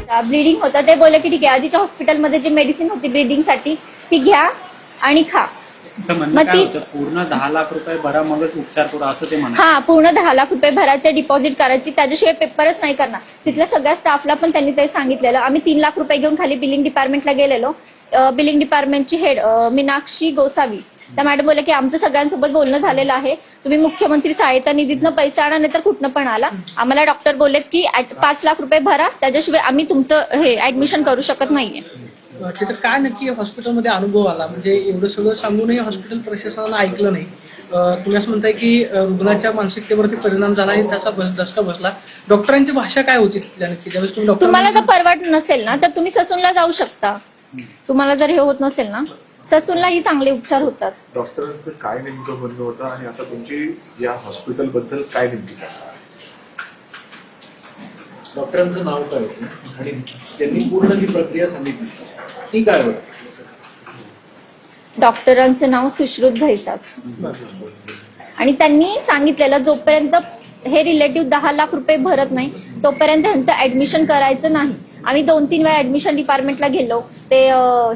Bleeding होतं ते बोलले की ठीक आहे, आधीच्या हॉस्पिटलमध्ये जी मेडिसिन होती ब्लिडिंगसाठी ती घ्या आणि खा. मग तीच पूर्ण 10 लाख रुपये भरा मगच उपचार करू असं ते म्हणतात. हा, पूर्ण 10 लाख रुपये भरायचे, डिपॉझिट करायची, त्याच्याशिवाय पेपरच नाही करणार. तिथल्या सगळ्या स्टाफला पण त्यांनी ते सांगितलेलं. आम्ही 3 लाख रुपये घेऊन खाली बिलिंग डिपार्टमेंटला गेलेलो. बिलिंग डिपार्टमेंटची हेड मीनाक्षी गोसावी त्या मॅडम बोलले की आमचं सगळ्यांसोबत बोलणं झालेलं आहे, तुम्ही मुख्यमंत्री सहायता निधीतनं पैसे आणा नाही तर कुठनं पण आला. आम्हाला डॉक्टर बोललेत की 5 लाख रुपये भरा, त्याच्याशिवाय आम्ही तुमचं हे ऍडमिशन करू शकत नाहीये. त्याचं काय नक्की हॉस्पिटलमध्ये अनुभव आला, म्हणजे एवढं सगळं सांगूनही हॉस्पिटल प्रशासनानं ऐकलं नाही. तुम्ही असं म्हणताय की रुग्णाच्या मानसिकतेवरती परिणाम झाला आणि त्याचा धसका बसला. डॉक्टरांची भाषा काय होती नक्की त्यावेळेस तुम्हाला जर परवड नसेल ना तर तुम्ही ससूनला जाऊ शकता. तुम्हाला जर हे होत नसेल ना ससूनलाही चांगले उपचार होतात. डॉक्टरांचं काय नेमकं म्हणणं होतं आणि आता तुमची या हॉस्पिटल बद्दल काय नेमकी काय? डॉक्टरांचं नाव काय होतं आणि त्यांनी पूर्ण जी प्रक्रिया सांगितली ती काय होती? डॉक्टरांचं नाव सुश्रुत घैसास आणि त्यांनी सांगितलेलं जोपर्यंत हे रिलेटिव्ह 10 लाख रुपये भरत नाही तोपर्यंत त्यांचं ऍडमिशन करायचं नाही. आम्ही 2-3 वेळा ऍडमिशन डिपार्टमेंटला गेलो. ते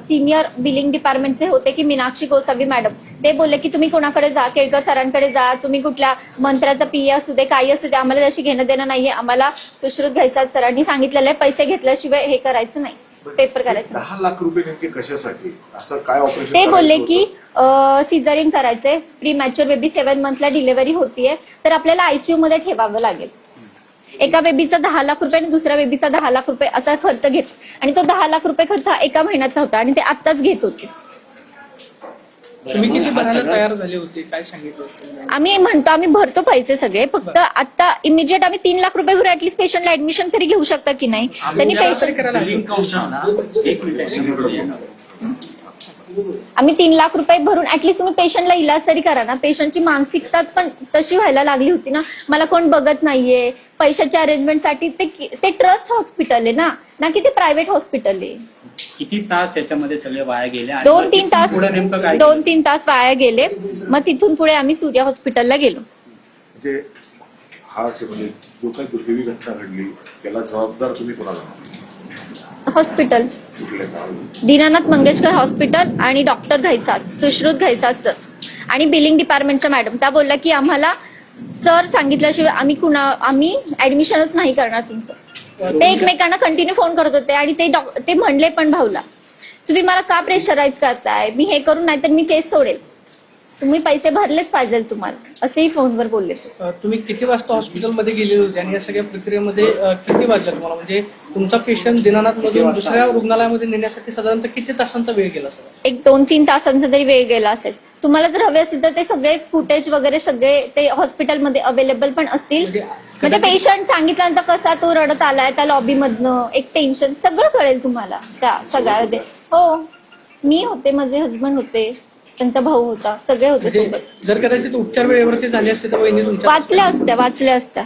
सिनियर बिलिंग डिपार्टमेंटचे होते की मीनाक्षी गोसावी मॅडम, ते बोलले की तुम्ही कोणाकडे जा, केळकर सरांकडे जा, तुम्ही कुठल्या मंत्र्याचा पीए असू दे काही असू दे, आम्हाला त्याशी घेणं देणं नाहीये. आम्हाला सुश्रुत घैसास सरांनी सांगितलेलं आहे पैसे घेतल्याशिवाय हे करायचं नाही, पेपर करायचं. 10 लाख रुपये नेमके कशासाठी, असं काय ऑपरेशन? ते बोलले की सिझरिंग करायचंय, प्री मॅच्युअर बेबी 7 मंथला डिलिव्हरी होतीये तर आपल्याला आयसीयू मध्ये ठेवावं लागेल. एका बेबीचा 10 लाख रुपये आणि दुसऱ्या बेबीचा 10 लाख रुपये असा खर्च घेत आणि तो 10 लाख रुपये खर्च एका महिन्याचा होता आणि ते आत्ताच घेत होते. तुम्ही किती भरायला तयार झाले होते, काय सांगितलं? आम्ही म्हणतो आम्ही भरतो पैसे सगळे, फक्त आता इमिजिएट आम्ही 3 लाख रुपये भरून ऍटलीस्ट पेशंटला ऍडमिशन तरी घेऊ शकता की नाही. त्यांनी आम्ही 3 लाख रुपये भरून ऍटलीस्ट तुम्ही पेशंटला इलाज तरी करा ना. पेशंटची मानसिकता पण तशी व्हायला लागली होती ना, मला कोण बघत नाहीये. पैशाच्या अरेंजमेंटसाठी ते ट्रस्ट हॉस्पिटल आहे ना की ते प्रायव्हेट हॉस्पिटल आहे. किती तास याच्यामध्ये सगळे वाया गेले? 2-3 तास वाया गेले. मग तिथून पुढे आम्ही सूर्या हॉस्पिटलला गेलो. म्हणजे हा म्हणजे जो काही दुर्दैवी घटना घडली त्याला जबाबदार तुम्ही कोणाला? हॉस्पिटल दीनानाथ मंगेशकर हॉस्पिटल आणि डॉक्टर घैसास, सुश्रुत घैसास सर आणि बिलिंग डिपार्टमेंटच्या मॅडम त्या बोलल्या की आम्हाला सर सांगितल्याशिवाय आम्ही ऍडमिशनच नाही करणार तुमचं. ते एकमेकांना कंटिन्यू फोन करत होते आणि ते म्हणले पण भाऊला तुम्ही मला का प्रेशराईज करताय, मी हे करून नाही तर मी केस सोडेल, तुम्ही पैसे भरलेच पाहिजे तुम्हाला, असेही फोनवर बोलले. तुम्ही किती वाजता हॉस्पिटलमध्ये गेलेले होते आणि या सगळ्या प्रक्रियेमध्ये किती वाजलं तुम्हाला, म्हणजे तुमचा पेशंट दीनानाथ मधून दुसऱ्या रुग्णालयामध्ये नेण्यासाठी साधारणतः किती तासांचा वेळ गेला असेल? एक 2-3 तासांचा तरी वेळ गेला असेल. तुम्हाला जर हवे असेल तर ते सगळे फुटेज वगैरे सगळे ते हॉस्पिटलमध्ये अवेलेबल पण असतील. म्हणजे पेशंट सांगितल्यानंतर कसा तो रडत आलाय त्या लॉबीमधनं, एक टेन्शन सगळं कळेल तुम्हाला त्या सगळ्यामध्ये. हो, मी होते, माझे हजबंड होते, त्यांचा भाऊ होता, सगळे होते सोबत. जर कदाचित उपचार वेळेवरती झाले असते तर वहिनी तुमच्या वाचल्या असत्या.